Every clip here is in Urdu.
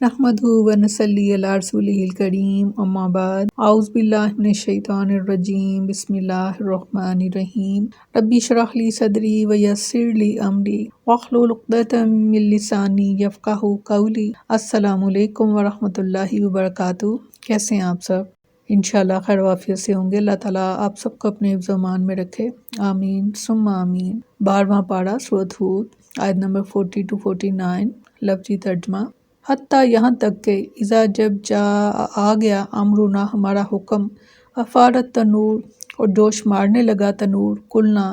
نحمدہ ونصلی علی رسولہ الکریم اما بعد اعوذ باللہ من الشیطان الرجیم بسم اللہ الرحمن الرحیم ربی اشرح لی صدری ویسر لی امری واحلل عقدۃ من لسانی یفقہوا قولی۔ السلام علیکم ورحمۃ اللہ وبرکاتہ۔ کیسے ہیں آپ سب؟ انشاءاللہ خیر وافیت سے ہوں گے۔ اللہ تعالیٰ آپ سب کو اپنے حفظ و امان میں رکھے، آمین ثم آمین۔ 12واں پارہ سورۃ ہود، آیت نمبر 40 to 49، لفظی ترجمہ۔ حتیٰ یہاں تک کہ اذا جب آ گیا امرنا ہمارا حکم، افارت تنور اور جوش مارنے لگا تنور، قلنا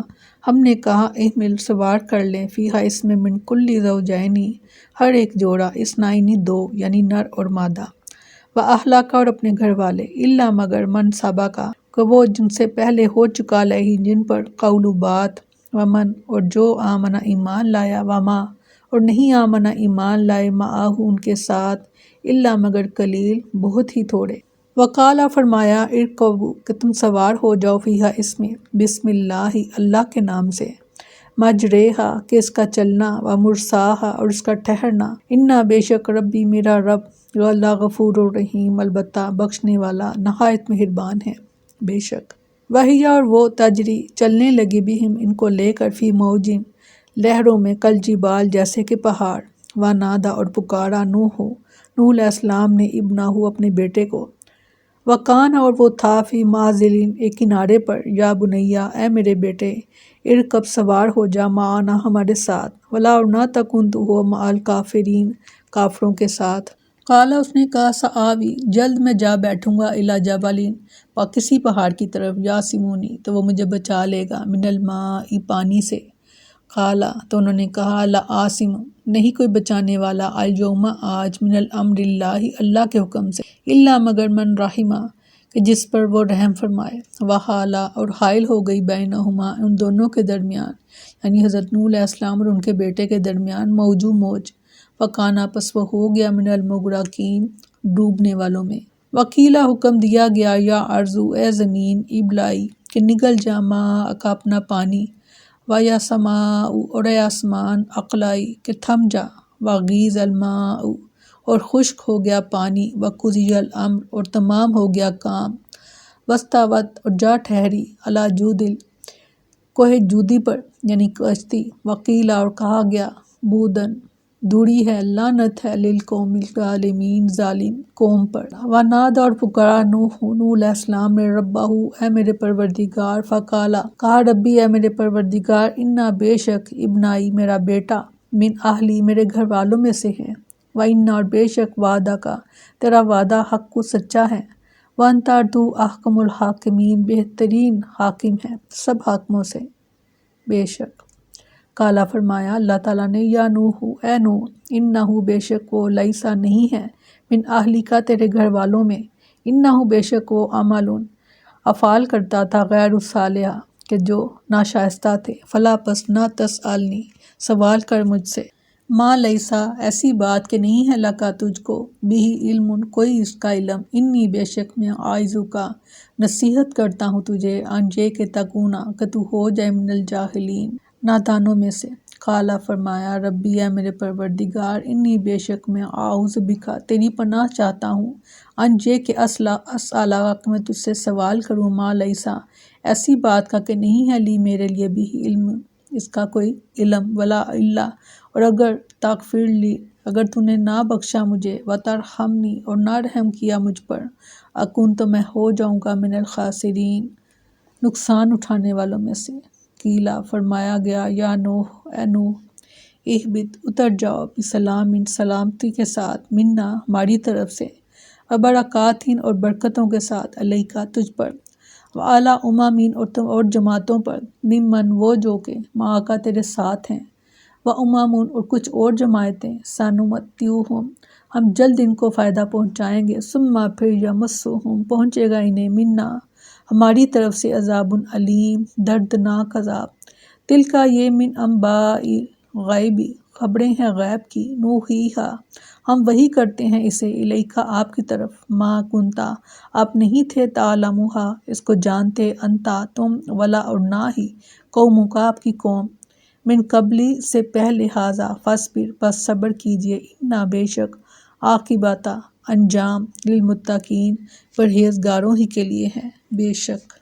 ہم نے کہا احمل سوار کر لیں، فیہا اس میں من کل زوجینی ہر ایک جوڑا، اثنین دو یعنی نر اور مادہ، و اہلکا اور اپنے گھر والے، الا مگر من سبقا کہ وہ جن سے پہلے ہو چکا علیہ جن پر قول بات، ومن اور جو آمنا ایمان لایا، وما اور نہیں آمنا ایمان لائے معاہو ان کے ساتھ، الا مگر قلیل بہت ہی تھوڑے۔ وقالا فرمایا ارکبوا کہ تم سوار ہو جاؤ، فیہا اس میں، بسم اللہ اللہ کے نام سے، مجریہا کہ اس کا چلنا، ومرساہا اور اس کا ٹھہرنا، انا بے شک ربی میرا رب، اللہ غفور الرحیم البتہ بخشنے والا نہایت مہربان ہے بے شک۔ وہی اور وہ تجری چلنے لگی بہم ان کو لے کر، فی موجن لہروں میں، کل جبال جیسے کہ پہاڑ، ونادا اور پکارا نوح علیہ السلام نے ابنہ اپنے بیٹے کو، وکان اور وہ تھا، فی معزلین ایک کنارے پر، یا بنیا اے میرے بیٹے، ارکب سوار ہو جا، معنا ہمارے ساتھ، ولا اور نہ تکن تو ہو مع الکافرین کافروں کے ساتھ۔ قالا اس نے کہا سآوی جلد میں جا بیٹھوں گا، الی جبل کسی پہاڑ کی طرف، یاسمونی تو وہ مجھے بچا لے گا، من الماء پانی سے۔ قالا تو انہوں نے کہا لا عاصم نہیں کوئی بچانے والا، اليوم آج، من الامر اللہ اللہ کے حکم سے، الا مگر من رحمہ کہ جس پر وہ رحم فرمائے، وحالا اور حائل ہو گئی بینہما ان دونوں کے درمیان، یعنی حضرت نوح علیہ السلام اور ان کے بیٹے کے درمیان، موجو موج، وکانا پس وہ ہو گیا، من المغرقین ڈوبنے والوں میں۔ وکیلا حکم دیا گیا، یا ارضو اے زمین، ابلائی کہ نگل جا ماء کا اپنا پانی، و یا سماء اور اے آسمان، اقلائی کہ تھم جا، وغیض الماء اور خشک ہو گیا پانی، وقضی الامر اور تمام ہو گیا کام، واستوت اور جا ٹھہری، علی جودل کوہ جودی پر یعنی کشتی، وقیلا اور کہا گیا بودن دوری ہے، لعنت ہے، للقوم الظالمین ظالم قوم پر۔ ونادى اور پکارا نوح علیہ السلام نے، ربہ اے میرے پروردگار، فقالا کہا ربی اے میرے پروردگار، انا بے شک ابنائی میرا بیٹا، من اہلی میرے گھر والوں میں سے ہے، وانا اور بے شک وعدہ کا تیرا وعدہ حق سچا ہے، وانت اور تو احکم الحاکمین بہترین حاکم ہے سب حاکموں سے بے شک۔ قالا فرمایا اللہ تعالیٰ نے، یا نوح اے نوح، انہ بے شک وہ، لیسا نہیں ہے، من اہلی کا تیرے گھر والوں میں، انہ بے شک وہ، عمل افعال کرتا تھا، غیر الصالحہ کہ جو ناشائستہ تھے، فلا پس نہ تسألنی سوال کر مجھ سے، ما لیسا ایسی بات کہ نہیں ہے، لکا تجھ کو، بھی علم کوئی اس کا علم، انی بے شک میں، اعظکا نصیحت کرتا ہوں تجھے، ان یہ کہ تکونا کہ تو ہو جائے، من الجاہلین نادانوں میں سے۔ قالا فرمایا ربی اے میرے پروردگار، انی بے شک میں، اعوذ بکا تیری پناہ چاہتا ہوں، ان یہ کہ اسألہ کہ میں تجھ سے سوال کروں، ما لیسا ایسی بات کا کہ نہیں ہے، لی میرے لیے، بھی علم اس کا کوئی علم، ولا الا اور اگر تغفر لی اگر تو نے نہ بخشا مجھے، وترحمنی اور نہ رحم کیا مجھ پر، اکون تو میں ہو جاؤں گا، من الخاسرین نقصان اٹھانے والوں میں سے۔ قیلا فرمایا گیا، یا نوح اے نوح، اہبط اتر جاؤ، بسلام سلامتی کے ساتھ، منا ہماری طرف سے، وبرکاتہ اور برکتوں کے ساتھ، علیکا تجھ پر، وعلی امم اور جماعتوں پر، ممن وہ جو کہ معاکا تیرے ساتھ ہیں، وامم اور کچھ اور جماعتیں، سنمتعہم ہم جلد ان کو فائدہ پہنچائیں گے، ثم پھر یمسہم پہنچے گا انہیں، منا ہماری طرف سے، عذاب علیم دردناک عذاب۔ تلکا یہ، من انباء غیبی خبریں ہیں غیب کی، نوحیہا ہم وحی کرتے ہیں اسے، الیکا آپ کی طرف، ما کنتا آپ نہیں تھے، تعلمھا اس کو جانتے، انتا تم، ولا اور نہ ہی، قومک آپ کی قوم، من قبلی سے پہلے، ھذا فاصبر پس صبر کیجئے، انا بے شک، عاقبتہ انجام للمتقین پرہیزگاروں ہی کے لیے ہے۔ بے شک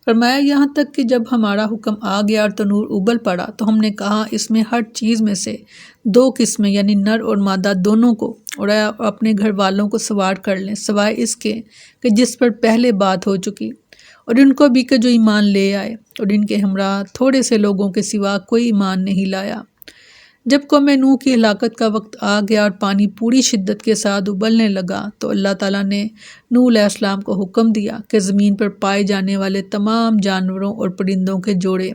فرمایا یہاں تک کہ جب ہمارا حکم آ گیا اور تنور ابل پڑا تو ہم نے کہا اس میں ہر چیز میں سے 2 قسمیں یعنی نر اور مادہ دونوں کو اور اپنے گھر والوں کو سوار کر لیں، سوائے اس کے کہ جس پر پہلے بات ہو چکی، اور ان کو بھی کہ جو ایمان لے آئے، اور ان کے ہمراہ تھوڑے سے لوگوں کے سوا کوئی ایمان نہیں لایا۔ جب قوم نوح کی ہلاکت کا وقت آ گیا اور پانی پوری شدت کے ساتھ ابلنے لگا تو اللہ تعالیٰ نے نوح علیہ السلام کو حکم دیا کہ زمین پر پائے جانے والے تمام جانوروں اور پرندوں کے جوڑے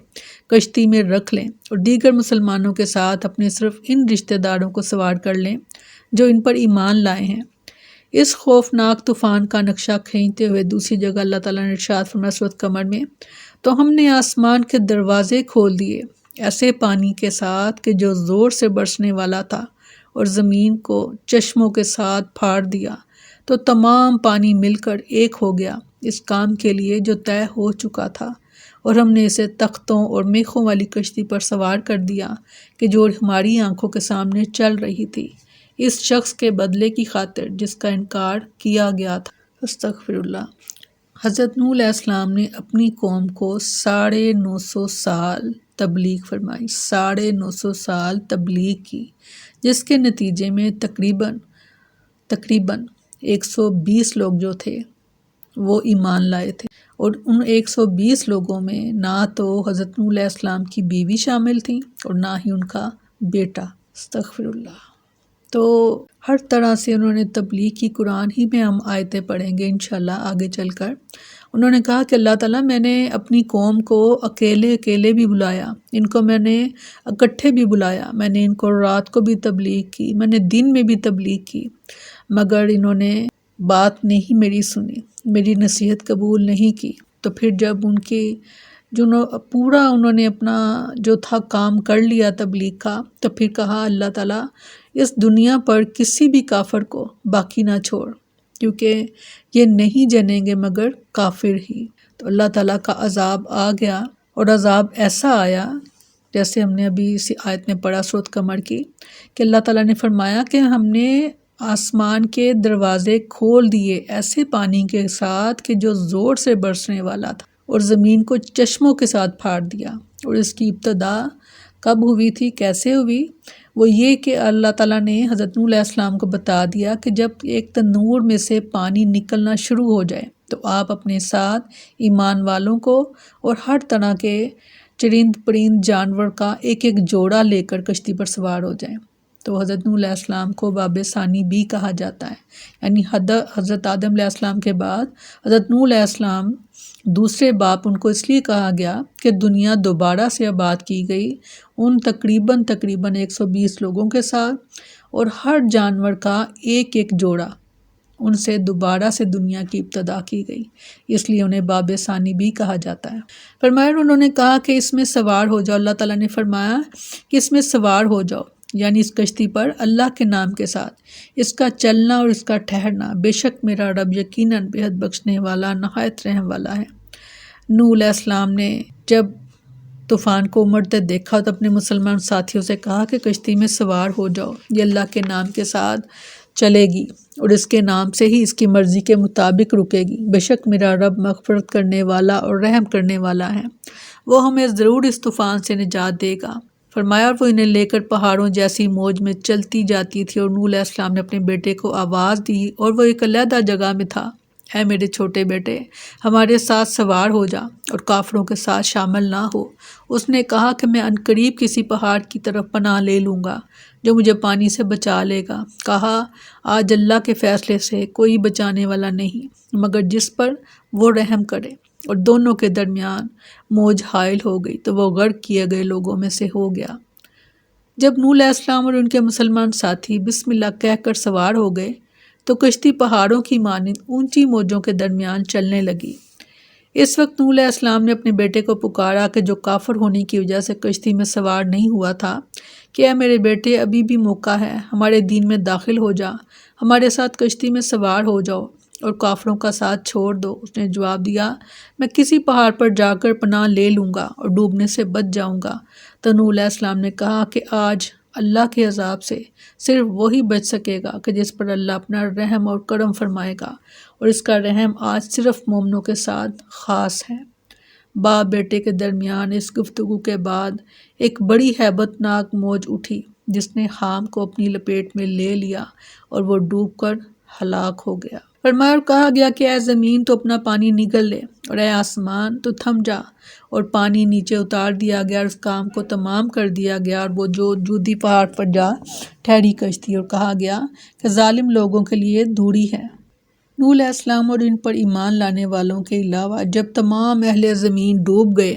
کشتی میں رکھ لیں اور دیگر مسلمانوں کے ساتھ اپنے صرف ان رشتہ داروں کو سوار کر لیں جو ان پر ایمان لائے ہیں۔ اس خوفناک طوفان کا نقشہ کھینچتے ہوئے دوسری جگہ اللہ تعالیٰ نے ارشاد فرمایا سورۃ قمر میں، تو ہم نے آسمان کے دروازے کھول دیے ایسے پانی کے ساتھ کہ جو زور سے برسنے والا تھا، اور زمین کو چشموں کے ساتھ پھاڑ دیا تو تمام پانی مل کر ایک ہو گیا اس کام کے لیے جو طے ہو چکا تھا، اور ہم نے اسے تختوں اور میخوں والی کشتی پر سوار کر دیا کہ جو ہماری آنکھوں کے سامنے چل رہی تھی، اس شخص کے بدلے کی خاطر جس کا انکار کیا گیا تھا۔ استغفر اللہ۔ حضرت نوح علیہ السلام نے اپنی قوم کو 950 سال تبلیغ فرمائی، 950 سال تبلیغ کی، جس کے نتیجے میں تقریباً 120 لوگ جو تھے وہ ایمان لائے تھے، اور ان 120 لوگوں میں نہ تو حضرت نوح علیہ السلام کی بیوی شامل تھیں اور نہ ہی ان کا بیٹا۔ استغفر اللہ۔ تو ہر طرح سے انہوں نے تبلیغ کی۔ قرآن ہی میں ہم آیتیں پڑھیں گے انشاءاللہ آگے چل کر۔ انہوں نے کہا کہ اللہ تعالیٰ میں نے اپنی قوم کو اکیلے بھی بلایا، ان کو میں نے اکٹھے بھی بلایا، میں نے ان کو رات کو بھی تبلیغ کی، میں نے دن میں بھی تبلیغ کی، مگر انہوں نے بات نہیں میری سنی، میری نصیحت قبول نہیں کی۔ تو پھر جب ان کی پورا انہوں نے اپنا جو تھا کام کر لیا تبلیغ کا، تو پھر کہا اللہ تعالیٰ اس دنیا پر کسی بھی کافر کو باقی نہ چھوڑ، کیونکہ یہ نہیں جنیں گے مگر کافر ہی۔ تو اللہ تعالیٰ کا عذاب آ گیا، اور عذاب ایسا آیا جیسے ہم نے ابھی اسی آیت میں پڑھا سورۃ قمر کی، کہ اللہ تعالیٰ نے فرمایا کہ ہم نے آسمان کے دروازے کھول دیے ایسے پانی کے ساتھ کہ جو زور سے برسنے والا تھا، اور زمین کو چشموں کے ساتھ پھاڑ دیا۔ اور اس کی ابتدا کب ہوئی تھی، کیسے ہوئی؟ وہ یہ کہ اللہ تعالیٰ نے حضرت نوح علیہ السلام کو بتا دیا کہ جب ایک تنور میں سے پانی نکلنا شروع ہو جائے تو آپ اپنے ساتھ ایمان والوں کو اور ہر طرح کے چرند پرند جانور کا ایک جوڑا لے کر کشتی پر سوار ہو جائیں۔ تو حضرت نوح علیہ السلام کو باب ثانی بھی کہا جاتا ہے، یعنی حضرت آدم علیہ السلام کے بعد حضرت نوح علیہ السلام دوسرے باپ ان کو اس لیے کہا گیا کہ دنیا دوبارہ سے آباد کی گئی ان تقریباً 120 لوگوں کے ساتھ، اور ہر جانور کا ایک جوڑا ان سے دوبارہ سے دنیا کی ابتدا کی گئی، اس لیے انہیں باب ثانی بھی کہا جاتا ہے۔ فرمایا انہوں نے کہا کہ اس میں سوار ہو جاؤ، اللہ تعالیٰ نے فرمایا کہ اس میں سوار ہو جاؤ، یعنی اس کشتی پر اللہ کے نام کے ساتھ، اس کا چلنا اور اس کا ٹھہرنا، بے شک میرا رب یقیناً بےحد بخشنے والا نہایت رحم والا ہے۔ نوح علیہ السلام نے جب طوفان کو امڑتے دیکھا تو اپنے مسلمان ساتھیوں سے کہا کہ کشتی میں سوار ہو جاؤ، یہ اللہ کے نام کے ساتھ چلے گی اور اس کے نام سے ہی اس کی مرضی کے مطابق رکے گی، بے شک میرا رب مغفرت کرنے والا اور رحم کرنے والا ہے، وہ ہمیں ضرور اس طوفان سے نجات دے گا۔ فرمایا اور وہ انہیں لے کر پہاڑوں جیسی موج میں چلتی جاتی تھی، اور نوح علیہ السلام نے اپنے بیٹے کو آواز دی اور وہ ایک علیحدہ جگہ میں تھا، اے میرے چھوٹے بیٹے ہمارے ساتھ سوار ہو جا اور کافروں کے ساتھ شامل نہ ہو۔ اس نے کہا کہ میں عنقریب کسی پہاڑ کی طرف پناہ لے لوں گا جو مجھے پانی سے بچا لے گا۔ کہا آج اللہ کے فیصلے سے کوئی بچانے والا نہیں مگر جس پر وہ رحم کرے، اور دونوں کے درمیان موج حائل ہو گئی تو وہ غرق کیے گئے لوگوں میں سے ہو گیا۔ جب نوح علیہ السلام اور ان کے مسلمان ساتھی بسم اللہ کہہ کر سوار ہو گئے تو کشتی پہاڑوں کی مانند اونچی موجوں کے درمیان چلنے لگی۔ اس وقت نوح علیہ السلام نے اپنے بیٹے کو پکارا کہ جو کافر ہونے کی وجہ سے کشتی میں سوار نہیں ہوا تھا کہ اے میرے بیٹے ابھی بھی موقع ہے، ہمارے دین میں داخل ہو جا، ہمارے ساتھ کشتی میں سوار ہو جاؤ اور کافروں کا ساتھ چھوڑ دو۔ اس نے جواب دیا میں کسی پہاڑ پر جا کر پناہ لے لوں گا اور ڈوبنے سے بچ جاؤں گا۔ تو نوح علیہ السلام نے کہا کہ آج اللہ کے عذاب سے صرف وہی بچ سکے گا کہ جس پر اللہ اپنا رحم اور کرم فرمائے گا، اور اس کا رحم آج صرف مومنوں کے ساتھ خاص ہے۔ باپ بیٹے کے درمیان اس گفتگو کے بعد ایک بڑی ہیبت ناک موج اٹھی جس نے خام کو اپنی لپیٹ میں لے لیا اور وہ ڈوب کر ہلاک ہو گیا۔ فرمایا اور کہا گیا کہ اے زمین تو اپنا پانی نگل لے، اور اے آسمان تو تھم جا، اور پانی نیچے اتار دیا گیا اور اس کام کو تمام کر دیا گیا، اور وہ جو جودی پہاڑ پر جا ٹھہری کشتی، اور کہا گیا کہ ظالم لوگوں کے لیے دوری ہے۔ نوح علیہ السلام اور ان پر ایمان لانے والوں کے علاوہ جب تمام اہل زمین ڈوب گئے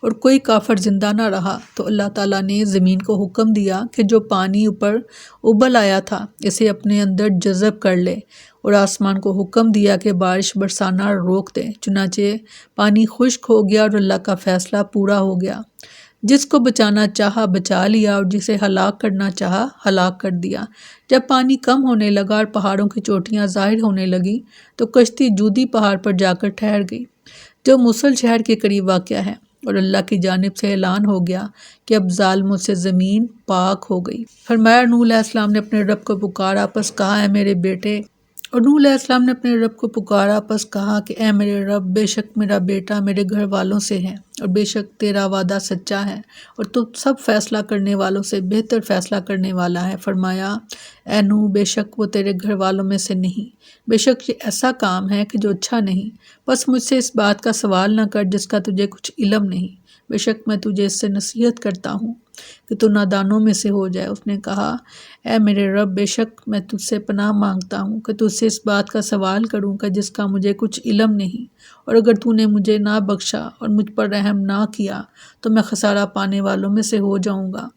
اور کوئی کافر زندہ نہ رہا تو اللہ تعالیٰ نے زمین کو حکم دیا کہ جو پانی اوپر ابل آیا تھا اسے اپنے اندر جذب کر لے، اور آسمان کو حکم دیا کہ بارش برسانا روک دے، چنانچہ پانی خشک ہو گیا اور اللہ کا فیصلہ پورا ہو گیا۔ جس کو بچانا چاہا بچا لیا اور جسے ہلاک کرنا چاہا ہلاک کر دیا۔ جب پانی کم ہونے لگا اور پہاڑوں کی چوٹیاں ظاہر ہونے لگی تو کشتی جودی پہاڑ پر جا کر ٹھہر گئی جو موصل شہر کے قریب واقع ہے، اور اللہ کی جانب سے اعلان ہو گیا کہ اب ظالموں سے زمین پاک ہو گئی۔ فرمایا نوح علیہ السلام نے اپنے رب کو پکارا، پس کہا اے میرے بیٹے، اور نوح علیہ السلام نے اپنے رب کو پکارا، پس کہا کہ اے میرے رب، بے شک میرا بیٹا میرے گھر والوں سے ہے، اور بے شک تیرا وعدہ سچا ہے، اور تو سب فیصلہ کرنے والوں سے بہتر فیصلہ کرنے والا ہے۔ فرمایا اے نوح، بے شک وہ تیرے گھر والوں میں سے نہیں، بے شک یہ ایسا کام ہے کہ جو اچھا نہیں، بس مجھ سے اس بات کا سوال نہ کر جس کا تجھے کچھ علم نہیں، بے شک میں تجھے اس سے نصیحت کرتا ہوں کہ تو نادانوں میں سے ہو جائے۔ اس نے کہا اے میرے رب، بے شک میں تجھ سے پناہ مانگتا ہوں کہ تجھ سے اس بات کا سوال کروں کہ جس کا مجھے کچھ علم نہیں، اور اگر تو نے مجھے نہ بخشا اور مجھ پر رحم نہ کیا تو میں خسارہ پانے والوں میں سے ہو جاؤں گا۔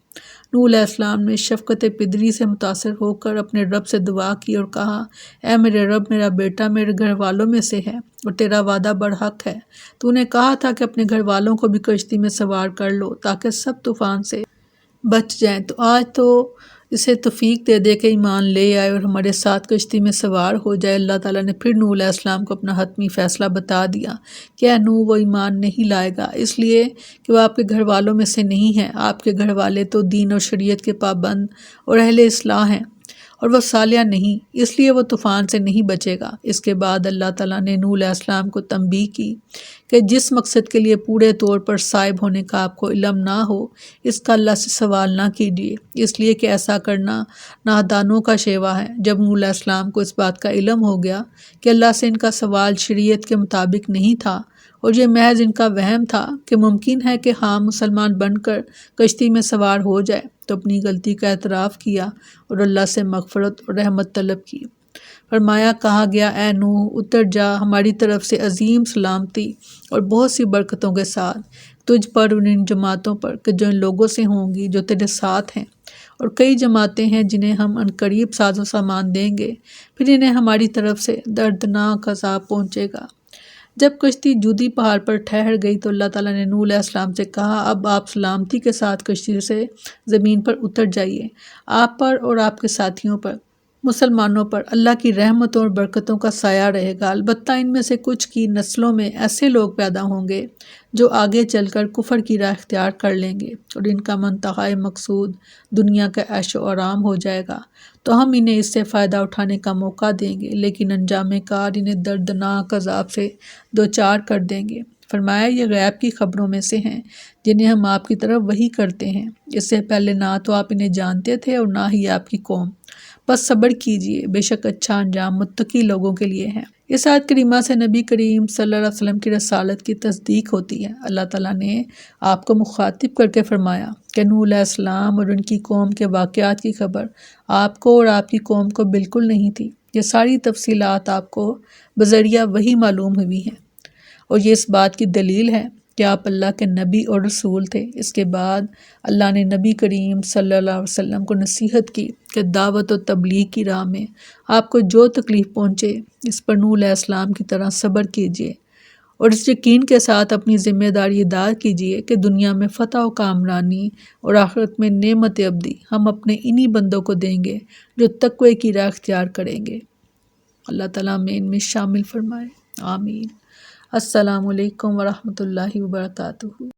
نوح علیہ السلام نے شفقت پدری سے متاثر ہو کر اپنے رب سے دعا کی اور کہا اے میرے رب، میرا بیٹا میرے گھر والوں میں سے ہے اور تیرا وعدہ برحق ہے۔ تو نے کہا تھا کہ اپنے گھر والوں کو بھی کشتی میں سوار کر لو تاکہ سب طوفان سے بچ جائیں، تو آج تو اسے توفیق دے دے کہ ایمان لے آئے اور ہمارے ساتھ کشتی میں سوار ہو جائے۔ اللہ تعالیٰ نے پھر نوح علیہ السلام کو اپنا حتمی فیصلہ بتا دیا کہ اے نوح، وہ ایمان نہیں لائے گا اس لیے کہ وہ آپ کے گھر والوں میں سے نہیں ہیں۔ آپ کے گھر والے تو دین اور شریعت کے پابند اور اہل اصلاح ہیں، اور وہ صالح نہیں، اس لیے وہ طوفان سے نہیں بچے گا۔ اس کے بعد اللہ تعالیٰ نے نوح علیہ السلام کو تنبیہ کی کہ جس مقصد کے لیے پورے طور پر صائب ہونے کا آپ کو علم نہ ہو اس کا اللہ سے سوال نہ کیجیے، اس لیے کہ ایسا کرنا نادانوں کا شیوا ہے۔ جب نوح علیہ السلام کو اس بات کا علم ہو گیا کہ اللہ سے ان کا سوال شریعت کے مطابق نہیں تھا اور یہ محض ان کا وہم تھا کہ ممکن ہے کہ ہاں مسلمان بن کر کشتی میں سوار ہو جائے، تو اپنی غلطی کا اعتراف کیا اور اللہ سے مغفرت اور رحمت طلب کی۔ فرمایا کہا گیا اے نوح، اتر جا ہماری طرف سے عظیم سلامتی اور بہت سی برکتوں کے ساتھ تجھ پر اور ان جماعتوں پر کہ جو ان لوگوں سے ہوں گی جو تیرے ساتھ ہیں، اور کئی جماعتیں ہیں جنہیں ہم عنقریب ساز و سامان دیں گے، پھر انہیں ہماری طرف سے دردناک عذاب پہنچے گا۔ جب کشتی جودی پہاڑ پر ٹھہر گئی تو اللہ تعالیٰ نے نوح علیہ السلام سے کہا اب آپ سلامتی کے ساتھ کشتی سے زمین پر اتر جائیے، آپ پر اور آپ کے ساتھیوں پر مسلمانوں پر اللہ کی رحمتوں اور برکتوں کا سایہ رہے گا، البتہ ان میں سے کچھ کی نسلوں میں ایسے لوگ پیدا ہوں گے جو آگے چل کر کفر کی راہ اختیار کر لیں گے اور ان کا منتہا مقصود دنیا کا عیش و آرام ہو جائے گا، تو ہم انہیں اس سے فائدہ اٹھانے کا موقع دیں گے لیکن انجام کار انہیں دردناک عذاب سے دوچار کر دیں گے۔ فرمایا یہ غیب کی خبروں میں سے ہیں جنہیں ہم آپ کی طرف وحی کرتے ہیں، اس سے پہلے نہ تو آپ انہیں جانتے تھے اور نہ ہی آپ کی قوم، بس صبر کیجئے، بے شک اچھا انجام متقی لوگوں کے لیے ہے۔ اس آیت کریمہ سے نبی کریم صلی اللہ علیہ وسلم کی رسالت کی تصدیق ہوتی ہے۔ اللہ تعالیٰ نے آپ کو مخاطب کر کے فرمایا کہ نوح علیہ السلام اور ان کی قوم کے واقعات کی خبر آپ کو اور آپ کی قوم کو بالکل نہیں تھی، یہ ساری تفصیلات آپ کو بذریعہ وحی معلوم ہوئی ہیں، اور یہ اس بات کی دلیل ہے کہ آپ اللہ کے نبی اور رسول تھے۔ اس کے بعد اللہ نے نبی کریم صلی اللہ علیہ وسلم کو نصیحت کی کہ دعوت و تبلیغ کی راہ میں آپ کو جو تکلیف پہنچے اس پر نوح علیہ السلام کی طرح صبر کیجیے اور اس یقین کے ساتھ اپنی ذمہ داری ادا کیجیے کہ دنیا میں فتح و کامرانی اور آخرت میں نعمت ابدی ہم اپنے انہی بندوں کو دیں گے جو تقوی کی راہ اختیار کریں گے۔ اللہ تعالیٰ ہمیں ان میں شامل فرمائے، آمین۔ السلام علیکم ورحمۃ اللہ وبرکاتہ۔